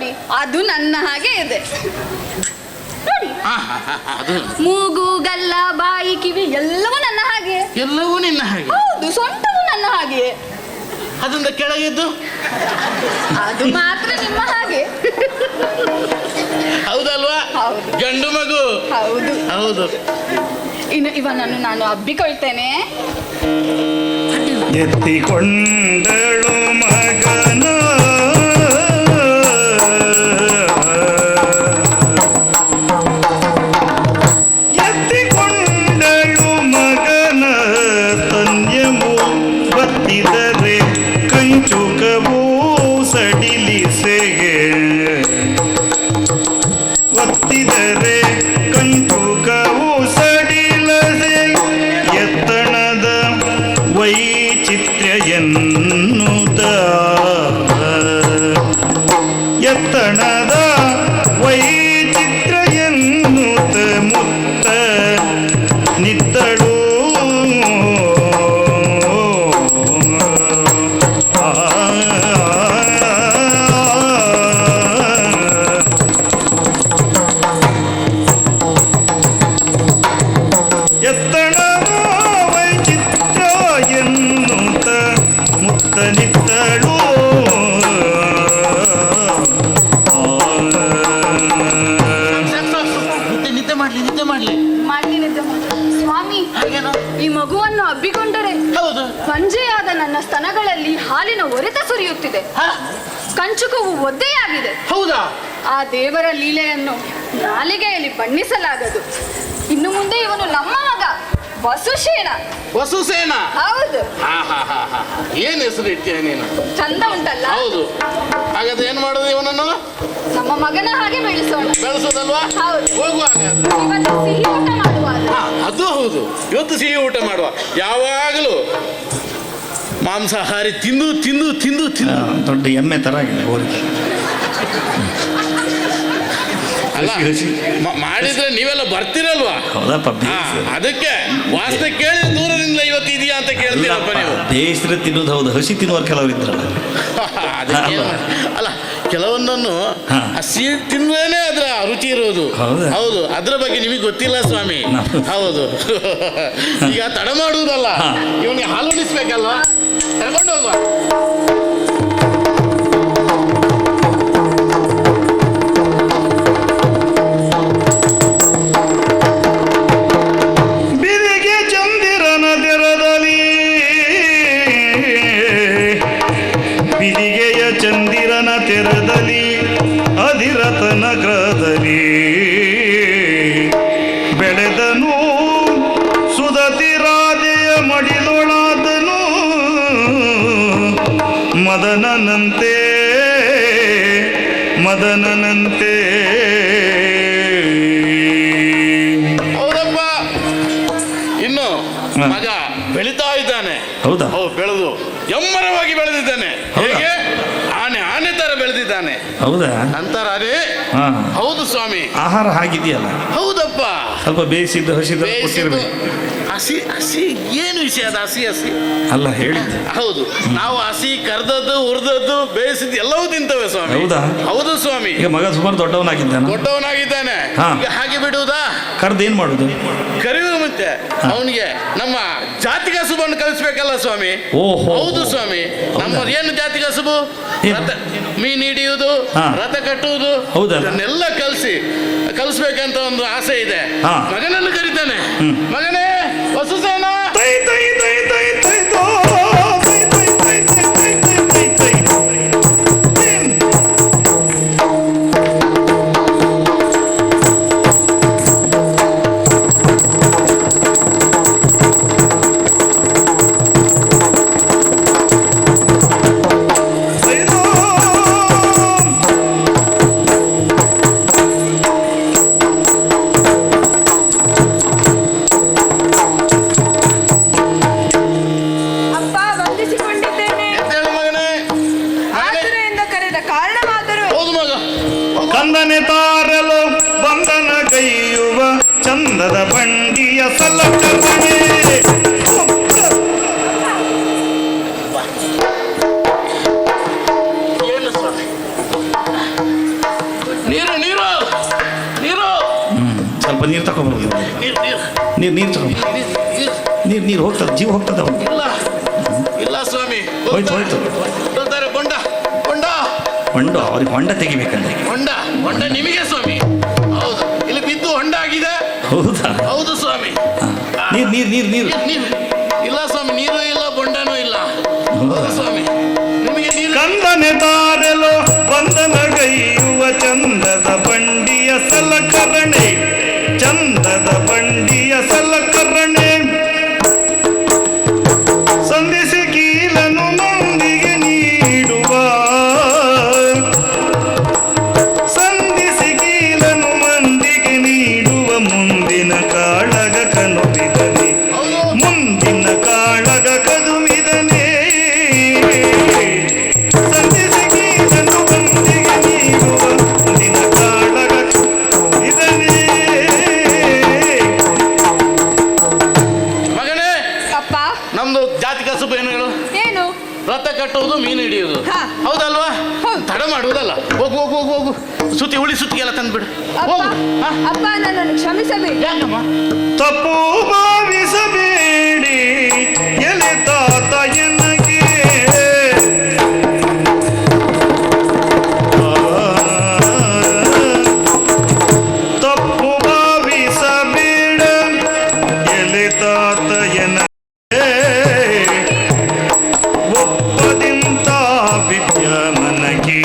ನೋಡಿ, ಅದು ನನ್ನ ಹಾಗೆ ಇದೆ ನೋಡಿ. ಅದು ಮೂಗು, ಗಲ್ಲ, ಬಾಯಿ, ಕಿವಿ ಎಲ್ಲವೂ ನನ್ನ ಹಾಗೆ. ಎಲ್ಲವೂ ನಿನ್ನ ಹಾಗೆ? ಹೌದು, ಸೊಂಟವು ನನ್ನ ಹಾಗೆ. ಅದರಿಂದ ಕೆಳಗಿದ್ದು ಅದು ಮಾತ್ರ ನಿಮ್ಮ ಹಾಗೆ. ಹೌದಲ್ವಾ? ಹೌದು. ಗಂಡು ಮಗು. ಹೌದು ಹೌದು. ಇನ್ನು ಇವನನ್ನು ನಾನು ಅಬ್ಬಿಕೊಳ್ತೇನೆ. ಎತ್ತಿಕೊಂಡಳು ಮಗನ ಒತ್ತಿದರೆ ಕಂಚುಕವು ಸಡಿಲದೆ ಎತ್ತಣದ ವೈಚಿತ್ರ್ಯ ಎನ್ನುತ್ತ ಎತ್ತಣದ ವೈಚಿತ್ರ್ಯ ಎನ್ನುತ್ತ ಮುತ್ತ ನಿತ್ತಳು ಈ ಮಗುವನ್ನು ಅಬ್ಬಿಕೊಂಡರೆ ಪಂಜೆಯಾದ ನನ್ನ ಸ್ತನಗಳಲ್ಲಿ ಹಾಲಿನ ಒರೆತ ಸುರಿಯುತ್ತಿದೆ. ಕಂಚುಕವು ಒದ್ದೆಯಾಗಿದೆ. ಹೌದಾ? ಆ ದೇವರ ಲೀಲೆಯನ್ನು ನಾಲಿಗೆಯಲ್ಲಿ ಬಣ್ಣಿಸಲಾಗದು. ಇನ್ನು ಮುಂದೆ ಇವನು ನಮ್ಮ ಮಗ ವಸುಸೇನ. ವಸುಸೇನ? ಹೌದು. ಏನ್ ಹೆಸರು ಇಡ್ತೀಯ ನೀನು? ಚಂದ ಉಂಟಲ್ಲ? ಹೌದು. ಹಾಗಾದ್ರೆ ಏನ್ ಮಾಡೋದು ಇವನನ್ನು? ನಮ್ಮ ಮಗನ ಹಾಗೆ ಬೆಳೆಸೋಣ. ಬೆಳೆಸೋದಲ್ವಾ? ಹೌದು. ಹೋಗುವಾಗ ಇವತ್ತು ಸಿಹಿ ಊಟ ಮಾಡುವ. ಅದು ಹೌದು. ಇವತ್ತು ಸಿಹಿ ಊಟ ಮಾಡುವ. ಯಾವಾಗಲೂ ಮಾಂಸಾಹಾರಿ ತಿಂದು ತಿಂದು ತಿಂದು ತಿಂದು ದೊಡ್ಡ ಎಮ್ಮೆ ತರ ಆಗಿದೆ. ಅಲ್ಲ ಮಾಡಿದ್ರೆ ನೀವೆಲ್ಲ ಬರ್ತಿರಲ್ವಾ? ಅದಕ್ಕೆ ವಾಸನೆ ಕೇಳಿ ದೂರದಿಂದ ಇವತ್ತು ಇದೆಯಾ ಅಂತ ಕೇಳ್ತೀರಪ್ಪ ನೀವು. ಬೇಯಿಸಿದ್ರೆ ತಿನ್ನೋದು ಹೌದು, ಹಸಿ ತಿನ್ನುವರು ಕೆಲವರು ಇದ್ರಲ್ಲ. ಅಲ್ಲ, ಕೆಲವೊಂದನ್ನು ಹಸಿ ತಿಂದ್ರೇನೆ ಅದ್ರ ರುಚಿ ಇರೋದು. ಹೌದು, ಅದ್ರ ಬಗ್ಗೆ ನಿಮಗೆ ಗೊತ್ತಿಲ್ಲ ಸ್ವಾಮಿ. ಹೌದು. ಈಗ ತಡ ಮಾಡುವುದಲ್ಲ, ಇವನಿಗೆ ಹಾಲು ಉಣಿಸ್ಬೇಕಲ್ವಾ? ಕರ್ಕೊಂಡು ಹೋಗುವ. ಚಂದಿರನ ತೆರದಲ್ಲಿ ಅಧಿರಥ ನಗರದಲ್ಲಿ ಬೆಳೆದನು ಸುಧತಿ ರಾಧೆಯ ಮಡಿಲೊಳಾದನು ಮದನನಂತೆ ಮದನನಂತೆ. ಹೌದಪ್ಪ, ಇನ್ನು ಮಗ ಬೆಳೀತಾ ಇದ್ದಾನೆ. ಹೌದಾ? ಬೆಳೆದು ಎಮ್ಮರವಾಗಿ ಬೆಳೆದಿದ್ದಾನೆ. ಹೇಗೆ? ಆನೆ ತರ ಬೆಳೆದಿದ್ದಾನೆ. ಹೌದಾ? ಅಂತಾರ ಅದೇ? ಹೌದು ಸ್ವಾಮಿ. ಆಹಾರ ಹಾಗಿದೆಯಲ್ಲ? ಹೌದಪ್ಪ. ಸ್ವಲ್ಪ ಬೇಯಿಸಿದ್ದು ಹಸಿದ್ದು ಕೊಟ್ಟಿರ್ಬೇಕು. ಹಸಿ ಹಸಿ ಏನು ವಿಷಯ ಅದು? ಹಸಿ ಹಸಿ ಅಲ್ಲ ಹೇಳಿದ್ದು. ಹೌದು, ನಾವು ಹಸಿ ಕರ್ದದ್ದು ಹುರಿದದ್ದು ಬೇಯಿಸಿದ್ದು ಎಲ್ಲವೂ ತಿಂತೇವೆ ಸ್ವಾಮಿ. ಹೌದಾ? ಹೌದು ಸ್ವಾಮಿ. ಈಗ ಮಗ ಸುಮಾರು ದೊಡ್ಡವನಾಗಿದ್ದಾನೆ. ಈಗ ಹಾಗೆ ಬಿಡುವುದಾ? ಕರ್ದು ಏನ್ ಮಾಡುದು? ಕರೆಯುವ ಮುಂಚೆ ಅವನಿಗೆ ನಮ್ಮ ಜಾತಿ ಕಸುಬನ್ನು ಕಲಿಸ್ಬೇಕಲ್ಲ ಸ್ವಾಮಿ. ಹೌದು ಸ್ವಾಮಿ. ನಮ್ಮ ಏನು ಜಾತಿ ಕಸುಬು? ಮೀನು ಹಿಡಿಯುವುದು, ರಥ ಕಟ್ಟುವುದು, ಅದನ್ನೆಲ್ಲ ಕಲಿಸ್ಬೇಕಂತ ಒಂದು ಆಸೆ ಇದೆ. ಮಗನನ್ನು ಕರೀತಾನೆ. ಮಗನೇ ವಸುಸೇನ. ಚಂದದ ಬಂಡಿಯ ಸಲಕರಣೆ ಸ್ವಲ್ಪ ನೀರು ತಗೊಂಡ್ಬರ್ಬೋದು. ನೀರು ನೀರು ನೀರು ತಗೊಂಡು ನೀರು ಹೋಗ್ತದೆ, ಜೀವ ಹೋಗ್ತದೆ ಅವ್ನು. ಇಲ್ಲ ಇಲ್ಲ ಸ್ವಾಮಿ, ಹೋಯ್ತು ಹೇಳ್ತಾರೆ ಬೊಂಡ ಬೊಂಡ ಹೊಂಡ, ಅವ್ರಿಗೆ ಹೊಂಡ ತೆಗಿಬೇಕಂದ್ರೆ. ಹೊಂಡ ಹೊಂಡ ನಿಮಗೆ ಸ್ವಾಮಿ. ಹೌದು, ಇಲ್ಲಿ ಬಿದ್ದು ಹೊಂಡ ಆಗಿದೆ. ಹೌದಾ? ಹೌದು ಸ್ವಾಮಿ. ನೀರು ಇಲ್ಲ ಸ್ವಾಮಿ, ನೀರು ಇಲ್ಲ ಬೊಂಡನೂ ಇಲ್ಲ. ಹೌದು ಸ್ವಾಮಿ, ನಿಮಗೆ ನೀರು. ಕಂದನೆ ತಾರೆಲೋ ಬಂಧನಗೈಯುವ ಚಂದದ ಬಂಡಿಯ ಸಲಕರಣೆ, ಚಂದದ ಬಂಡಿಯ ಸಲಕರಣೆ, ಸಂಧಿಸಿ ಕೀಲನು ಮಂದಿಗೆ ನೀಡುವ, ಸಂಧಿಸಿ ಕೀಲನು ಮಂದಿಗೆ ನೀಡುವ ಮುಂದಿನ ಕಾಳಗ ಕನುಬಿದನೆ, ಮುಂದಿನ ಕಾಳಗ ಕದುಮಿದನೆ, ಸಂಧಿಸಿ ಕೀಲನು ಮಂದಿಗೆ ನೀಡುವ ಮುಂದಿನ ಕಾಳಗ ಇದನೇ. ಮಗನೇ, ಅಪ್ಪ, ನಮ್ದು ಜಾತಿ ಕಸುಬು ಏನು ಹೇಳು? ಏನು? ರಥ ಕಟ್ಟುವುದು, ಮೀನು ಹಿಡಿಯುವುದು. ಹಾ. ಹೌದಲ್ವಾ? ಹೌದು. ತಡ ಮಾಡುವುದಲ್ಲ. ಹೋಗು ಹೋಗು ಹೋಗು ಹೋಗು, ಸುತ್ತಿಗೆಲ್ಲ ತಂದ್ಬಿಡು. ಅಪ್ಪ, ಹೋಗು. ಹಾ? ಅಪ್ಪ, ನನ್ನನ್ನು ಕ್ಷಮಿಸಬೇಕು. ಯಾಕಮ್ಮ? ತಪ್ಪು ಭಾವಿಸಬೇಡಿ ಎಲೆ ತಾತ ಎನಗೆ, ತಪ್ಪು ಭಾವಿಸಬೇಡ ಎಲೆ ತಾತ ಎನಗೆ, ಒಪ್ಪದಿಂತ ವಿದ್ಯ ಮನಗೆ,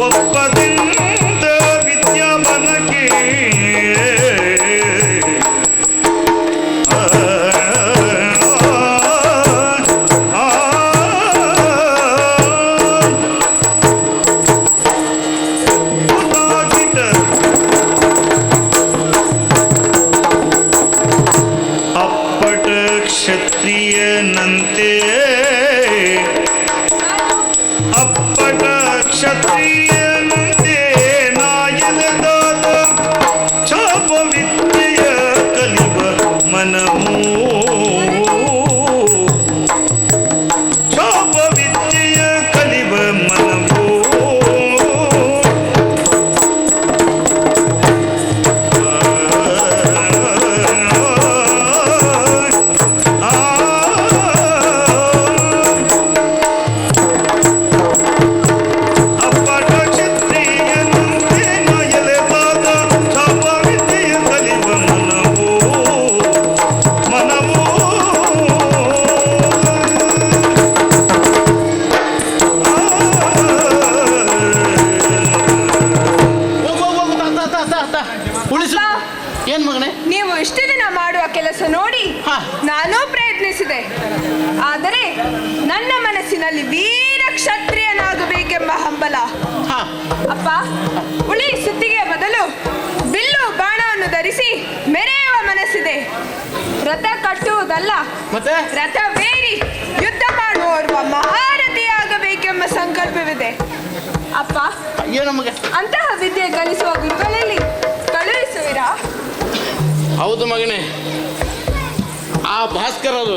ಒಪ್ಪದಿಂದ ವಿದ್ಯಮನಗೆ, ಅಪ್ಪಟ ಕ್ಷತ್ರಿಯನಂತೆ, ಅಪ್ಪಟ ಕ್ಷತ್ರಿಯನಂತೆ ನಾಯನದಾದ ಚಾಪ ವಿದ್ಯೆಯ ಕಲಿವ ಮನವು, ಚಾಪ ವಿದ್ಯೆಯ ಕಲಿವ ಮನವು, ಅಪ್ಪಟ ಕ್ಷತ್ರಿಯನಂತೆ ನಾಯನದಾದ ಚಾಪ ವಿದ್ಯೆಯ ಕಲಿವ ಮನವು, ಮನವು. ಹೋಗು ಹೋಗು ಹೋಗು, ತಾ ಉಳಿಸು. ಏನ್ ಮಗನೇ? ನೀವು ಇಷ್ಟು ದಿನ ಮಾಡುವ ಕೆಲಸ ನೋಡಿ ಹಾ. ನಾನೂ ಪ್ರಯತ್ನಿಸಿದೆ. ಆದರೆ ನನ್ನ ಮನಸ್ಸಿನಲ್ಲಿ ವೀರ ಕ್ಷತ್ರಿಯನಾಗಬೇಕೆಂಬ ಹಂಬಲ. ಹಾ. ಅಪ್ಪ, ಉಳಿ ಸುತ್ತಿಗೆ ಬದಲು ಬಿಲ್ಲು ಬಾಣವನ್ನು ಧರಿಸಿ ಮೆರೆಯುವ ಮನಸ್ಸಿದೆ. ರಥ ಕಟ್ಟುವುದಲ್ಲ, ಮತ್ತೆ ರಥವೇರಿ ಯುದ್ಧ ಮಾಡುವವರುವ ಮಹಾರಥಿಯಾಗಬೇಕೆಂಬ ಸಂಕಲ್ಪವಿದೆ. ಅಪ್ಪ, ಏನು ಮಗ? ಅಂತಹ ವಿದ್ಯೆ ಕಲಿಸುವ ಗುರುಗಳಲ್ಲಿ ಕಳುಹಿಸುವಿರಾ? ಹೌದು ಮಗನೇ, ಆ ಭಾಸ್ಕರರು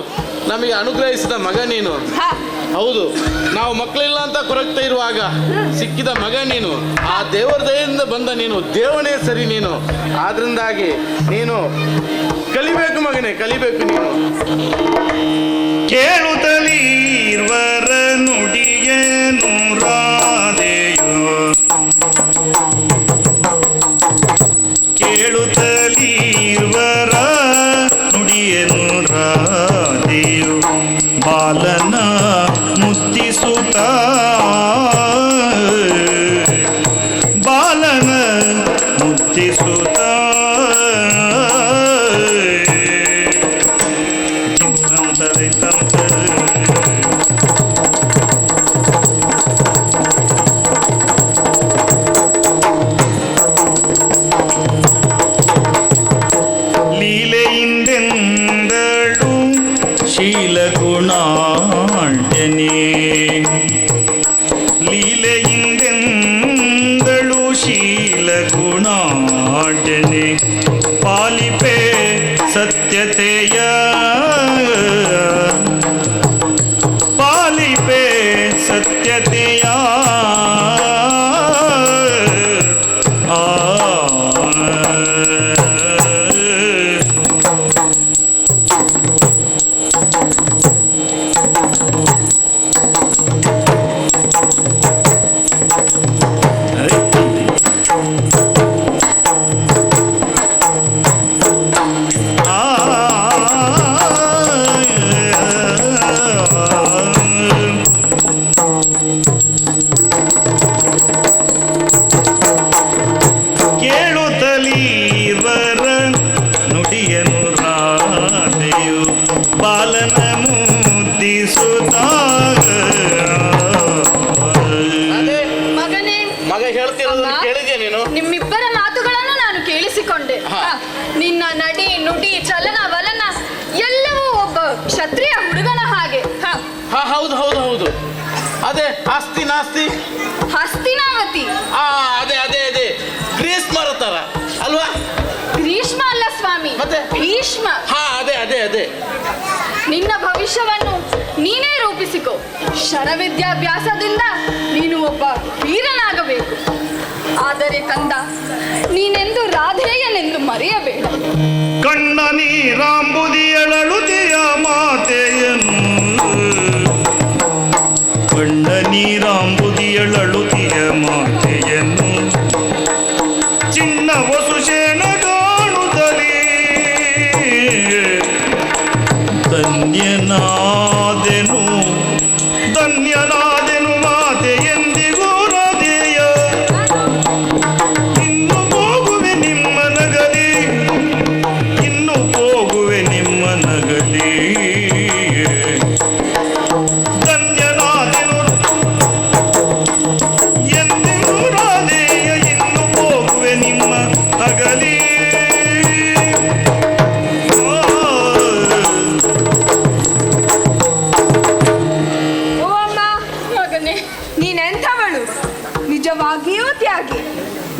ನಮಗೆ ಅನುಗ್ರಹಿಸಿದ ಮಗ ನೀನು. ಹಾ. ಹೌದು, ನಾವು ಮಕ್ಕಳಿಲ್ಲ ಅಂತ ಕೊರಗ್ತಾ ಇರುವಾಗ ಸಿಕ್ಕಿದ ಮಗ ನೀನು. ಆ ದೇವರ ದಯೆಯಿಂದ ಬಂದ ನೀನು, ದೇವನೇ ಸರಿ ನೀನು. ಆದ್ರಿಂದಾಗಿ ನೀನು ಕಲಿಬೇಕು ಮಗನೇ, ಕಲಿಬೇಕು ನೀನು. ಕೇಳುತ್ತಲೀರ್ವರ ನುಡಿಯನು ರಾಧೆಯೋ, ಕೇಳುತ್ತಲೀರ್ವರ ನುಡಿಯನು ರಾಧೆಯೋ, ಬಾಲನ ಮುದ್ದಿಸುತ್ತ, ಬಾಲನ ಮುದ್ದಿಸುತ್ತ, ಲೀಲೆಯಿಂದೆಂದಳು ಶೀಲಗುಣಾಢ್ಯನೇ, ಲೀಲೆಯಿಂದೆಂದಳು ಶೀಲಗುಣಾಢ್ಯನೇ, ಪಾಲಿಪೆ ಸತ್ಯತೆಯ, ಪಾಲಿಪೆ ಸತ್ಯತೆಯ, ಆಸ್ತಿ ನಾಸ್ತಿ. ಹಸ್ತಿನಾವತಿ. ಅದೇ ಅದೇ ಅದೇ ಗ್ರೀಷ್ಮರ ತರ ಅಲ್ವಾ? ಗ್ರೀಷ್ಮ ಅಲ್ಲ ಸ್ವಾಮಿ, ಮತ್ತೆ? ಭೀಷ್ಮ. ಅದೇ ಅದೇ ಅದೇ. ನಿನ್ನ ಭವಿಷ್ಯವನ್ನು ನೀನೇ ರೂಪಿಸಿಕೊ. ಶರವಿದ್ಯಾಭ್ಯಾಸದಿಂದ ನೀನು ಒಬ್ಬ ವೀರನಾಗಬೇಕು. ಆದರೆ ಕಂದ, ನೀನೆಂದು ರಾಧೇಯನೆಂದು ಮರೆಯಬೇಡ. ಕಣ್ಣ ನೀರಾಂಬುದಿಯಳಳುತಿಯ ಮಾತೆಯನ್ನು, ಕಣ್ಣ ನೀರಾಂಬುದಿಯಳಳುತಿಯ ಮಾತೆಯನ್ನು ಚಿನ್ನ ವಸುಶೇನ ಕಾಣುತ್ತಲೇ ಧನ್ಯನಾದೆನು ಧನ್ಯನಾದೆನು ಮಾತೆ ಎಂದಿಗೂ ರಾಧೇಯ. ಇನ್ನು ಹೋಗುವೆ ನಿಮ್ಮ ನಗಲಿ, ಇನ್ನು ಹೋಗುವೆ ನಿಮ್ಮ ನಗಲಿ. ಧನ್ಯನಾದೆನು ಎಂದಿಗೂ ರಾಧೇಯ, ಇನ್ನು ಹೋಗುವೆ ನಿಮ್ಮ ನಗಲಿ. ಓ ಅಮ್ಮ, ಮಗನೇ, ನೀನೆಂಥವಳು? ನಿಜವಾಗಿಯೂ ತ್ಯಾಗಿ.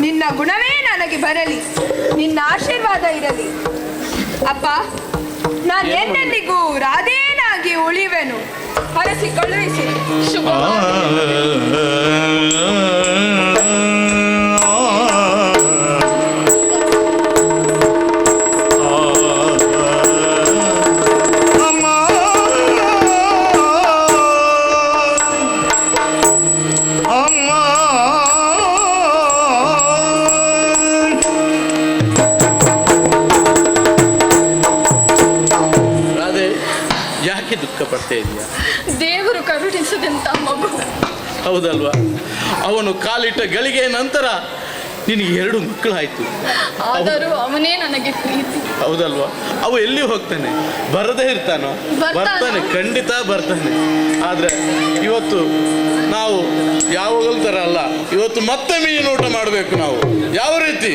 ನಿನ್ನ ಗುಣವೇ ನನಗೆ ಬರಲಿ, ನಿನ್ನ ಆಶೀರ್ವಾದ ಇರಲಿ. ಅಪ್ಪ, ನಾನು ಎಂದೆಂದಿಗೂ ರಾಧೇನಾಗಿ ಉಳಿವೆನು. ಹರಸಿ ಕಳುಹಿಸಿ. ರಾಧೆ, ಯಾಕೆ ದುಃಖ ಪಡ್ತಾ ಇದೆಯಾ? ದೇವರು ಕರುಣಿಸಿದಂತ ಮಗು. ಹೌದಲ್ವಾ? ಅವನು ಕಾಲಿಟ್ಟ ಗಳಿಗೆ ನಂತರ ನಿನಗೆ 2 ಮಕ್ಕಳಾಯ್ತು. ಆದರೂ ಅವನೇ ನನಗೆ ಪ್ರೀತಿ. ಹೌದಲ್ವಾ? ಅವ ಎಲ್ಲಿ ಹೋಗ್ತಾನೆ? ಬರದೇ ಇರ್ತಾನೋ? ಬರ್ತಾನೆ, ಖಂಡಿತ ಬರ್ತಾನೆ. ಆದ್ರೆ ಇವತ್ತು ನಾವು ಯಾವಾಗಲೂ ಥರ ಅಲ್ಲ. ಇವತ್ತು ಮತ್ತೆ ಮೀನೂಟ ಮಾಡಬೇಕು ನಾವು. ಯಾವ ರೀತಿ?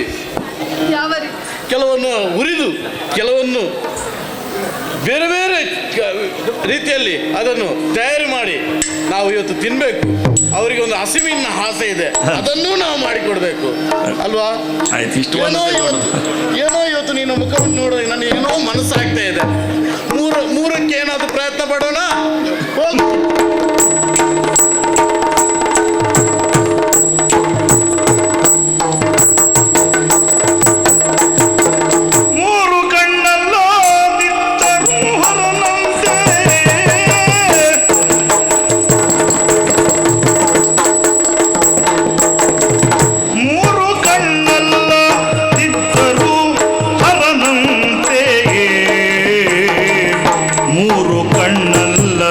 ಯಾವ ರೀತಿ? ಕೆಲವನ್ನು ಉರಿದು, ಕೆಲವನ್ನು ಬೇರೆ ಬೇರೆ ರೀತಿಯಲ್ಲಿ ಅದನ್ನು ತಯಾರಿ ಮಾಡಿ ನಾವು ಇವತ್ತು ತಿನ್ಬೇಕು. ಅವರಿಗೆ ಒಂದು ಹಸಿವಿನ ಆಸೆ ಇದೆ, ಅದನ್ನೂ ನಾವು ಮಾಡಿಕೊಡ್ಬೇಕು ಅಲ್ವಾ? ಏನೋ ಇವತ್ತು ನಿನ್ನ ಮುಖವನ್ನು ನೋಡಿದ್ರೆ ನನಗೆ ಏನೋ ಮನಸ್ಸಾಗ್ತಾ ಇದೆ. ಮೂರಕ್ಕೆ ಏನಾದ್ರು ಪ್ರಯತ್ನ ಪಡೋಣ. ಹೋಗು. ಮೂರು ಕಣ್ಣಲ್ಲ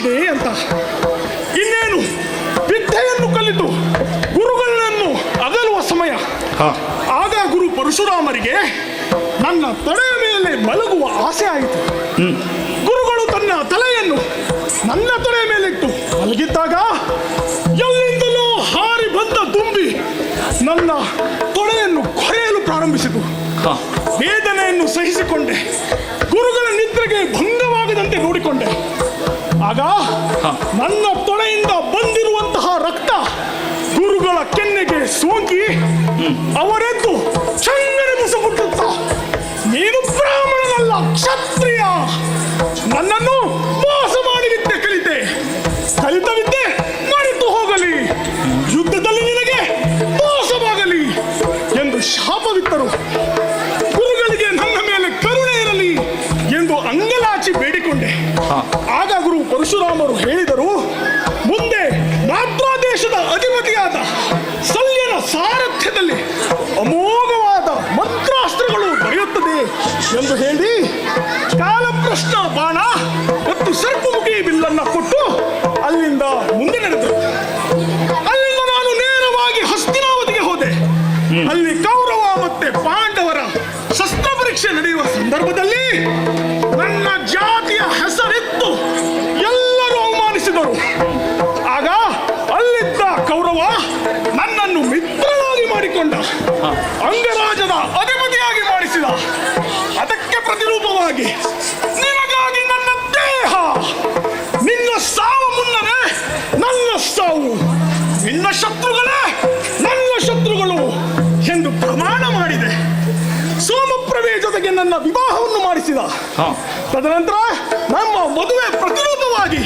ಸಂಭವಿಸಿದೆ ಅಂತ. ಇನ್ನೇನು ವಿದ್ಯೆಯನ್ನು ಕಲಿತು ಗುರುಗಳನ್ನು ಅಗಲುವ ಸಮಯ. ಆಗ ಗುರು ಪರಶುರಾಮರಿಗೆ ನನ್ನ ತಲೆಯ ಮೇಲೆ ಮಲಗುವ ಆಸೆ ಆಯಿತು. ಗುರುಗಳು ತನ್ನ ತಲೆಯನ್ನು ನನ್ನ ತಲೆಯ ಮೇಲಿಟ್ಟು ಮಲಗಿದ್ದಾಗ ಎಲ್ಲಿಂದಲೂ ಹಾರಿ ಬಂದ ದುಂಬಿ ನನ್ನ ತೊಡೆಯನ್ನು ಕೊರೆಯಲು ಪ್ರಾರಂಭಿಸಿತು. ವೇದನೆಯನ್ನು ಸಹಿಸಿಕೊಂಡೆ. ಗುರುಗಳ ನಿದ್ರೆಗೆ ಭಂಗವಾಗದಂತೆ ನೋಡಿಕೊಂಡೆ. ಆಗ ನನ್ನ ತೊಡೆಯಿಂದ ಬಂದಿರುವಂತಹ ರಕ್ತ ಗುರುಗಳ ಕೆನ್ನೆಗೆ ಸೋಂಕಿ ಅವರೆದ್ದು ಚಂಗನೆ ಮುಸುಗುಟ್ಟುತ್ತ, ನೀನು ಬ್ರಾಹ್ಮಣನಲ್ಲ, ಕ್ಷತ್ರಿಯ, ನನ್ನನ್ನು ಮೋಸ ಮಾಡಿ ವಿದ್ಯೆ ಕಲಿತೆ, ಕಲಿತ ವಿದ್ಯೆ ಮರೆತು ಹೋಗಲಿ, ಯುದ್ಧದಲ್ಲಿ ನಿನಗೆ ಮೋಸವಾಗಲಿ ಎಂದು ಶಾಪವಿತ್ತರು. ಗುರುಗಳಿಗೆ ನನ್ನ ಮೇಲೆ ಕರುಣೆ ಇರಲಿ ಎಂದು ಅಂಗಲಾಚಿ ಬೇಡಿಕೊಂಡೆ. ಆಗ ಗುರು ಪರಶುರಾಮರು ಹೇಳಿದರು, ಮುಂದೆ ಮಾದ್ರಾದೇಶದ ಅಧಿಪತಿಯಾದ ಶಲ್ಯನ ಸಾರಥ್ಯದಲ್ಲಿ ಅಮೋಘವಾದ ಮಂತ್ರಾಸ್ತ್ರಗಳು ದೊರೆಯುತ್ತದೆ ಎಂದು ಹೇಳಿ ಕಾಲಪ್ರಶ್ನ ಬಾಣ ಮತ್ತು ಸರ್ಪಮುಖಿ ಬಿಲ್ಲನ್ನು ಕೊಟ್ಟು ಅಲ್ಲಿಂದ ಮುಂದೆ ನಡೆದರು. ಅಲ್ಲಿಂದ ನಾನು ನೇರವಾಗಿ ಹಸ್ತಿನಾವತಿಗೆ ಹೋದೆ. ಅಲ್ಲಿ ಕೌರವ ಮತ್ತೆ ಪಾಂಡವರ ಶಸ್ತ್ರ ಪರೀಕ್ಷೆ ನಡೆಯುವ ಸಂದರ್ಭದಲ್ಲಿ ನನ್ನ ಜಾತಿಯ ಹೆಸರಿತ್ತು ಎಲ್ಲರೂ ಅವಮಾನಿಸಿದರು. ಆಗ ಅಲ್ಲಿದ್ದ ಕೌರವ ನನ್ನನ್ನು ಮಿತ್ರನಾಗಿ ಮಾಡಿಕೊಂಡ, ಅಂಗರಾಜನ ಅಧಿಪತಿಯಾಗಿ ಮಾಡಿಸಿದ. ಅದಕ್ಕೆ ಪ್ರತಿರೂಪವಾಗಿ ನಿನಗಾಗಿ ನನ್ನ ದೇಹ, ನಿನ್ನ ಸಾವು ಮುನ್ನವೇ ನನ್ನ ಸಾವು, ನಿನ್ನ ಶತ್ರುಗಳೇ ನನ್ನ ಶತ್ರುಗಳು ಎಂದು ಪ್ರಮಾಣ ಮಾಡಿದೆ. ಸೋಮಪ್ರಭೆ ಜೊತೆಗೆ ನನ್ನ ವಿವಾಹವನ್ನು ಮಾಡಿಸಿದ. ತದನಂತರ ನಮ್ಮ ಮದುವೆ ಪ್ರತಿರೂಪವಾಗಿ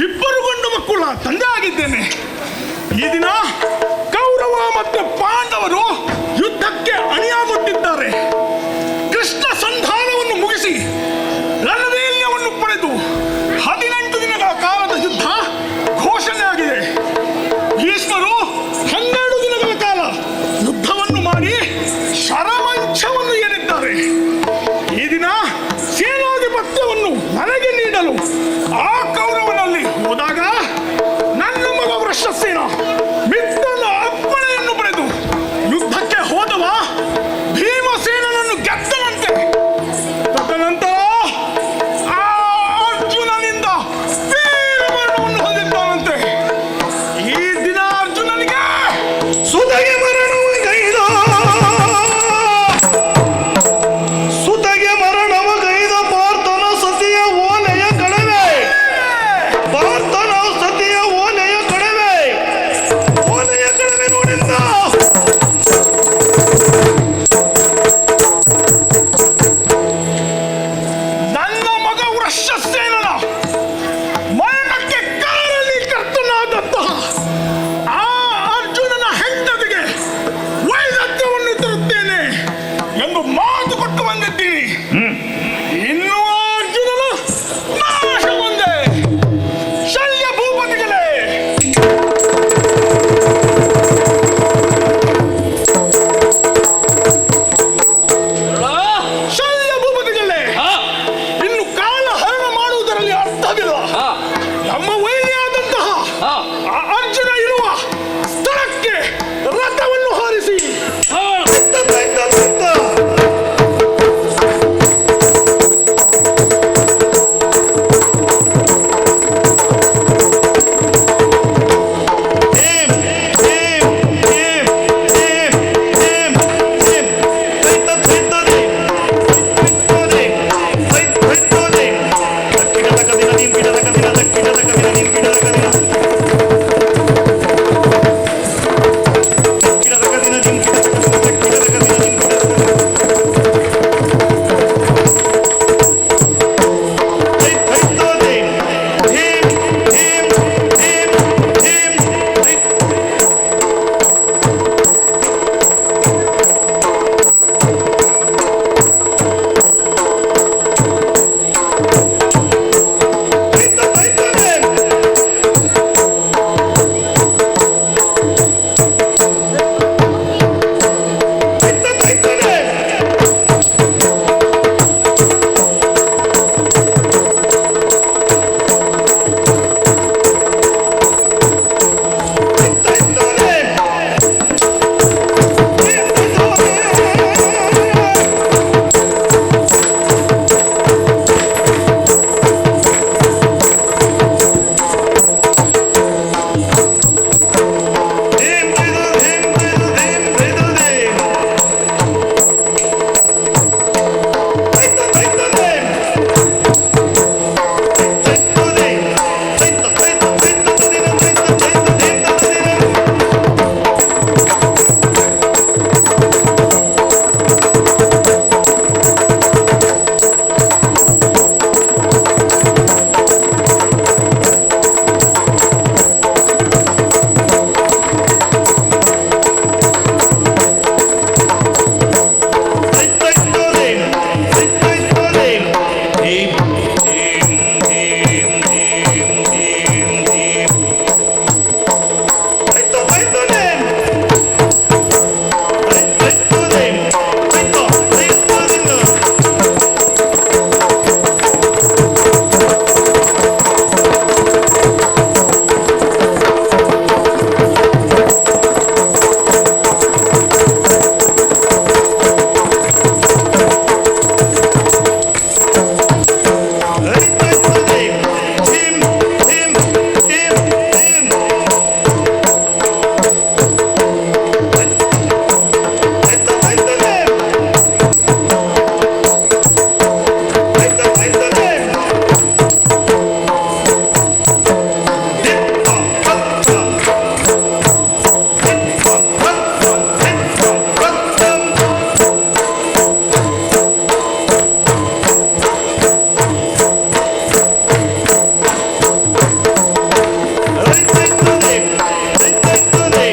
ಇಬ್ಬರು ಗಂಡು ಮಕ್ಕಳ ತಂದೆ ಆಗಿದ್ದೇನೆ. ಈ ದಿನ ಕೌರವ ಮತ್ತು ಪಾಂಡವರು ಯುದ್ಧಕ್ಕೆ ಅಣಿಯಾಗುತ್ತಿದ್ದಾರೆ. ಕೃಷ್ಣ ಸಂಧಾನವನ್ನು ಮುಗಿಸಿ ರಣವೀರ್ಯವನ್ನು ಪಡೆದು 18 ದಿನಗಳ ಕಾಲದ ಯುದ್ಧ ಘೋಷಣೆ ಆಗಿದೆ. ಭೀಷ್ಮರು 12 ದಿನಗಳ ಕಾಲ ಯುದ್ಧವನ್ನು ಮಾಡಿ ಶರಮಂಚವನ್ನು ಏರಿದ್ದಾರೆ. ಈ ದಿನ ಸೇನಾಧಿಪತ್ಯವನ್ನು ನನಗೆ ನೀಡಲು ಆ ಕೌರವನಲ್ಲಿ ಹೋದಾಗ ನನ್ನ ಮಗ ವೃಷಸೇನ ತಕ್ಕದೆ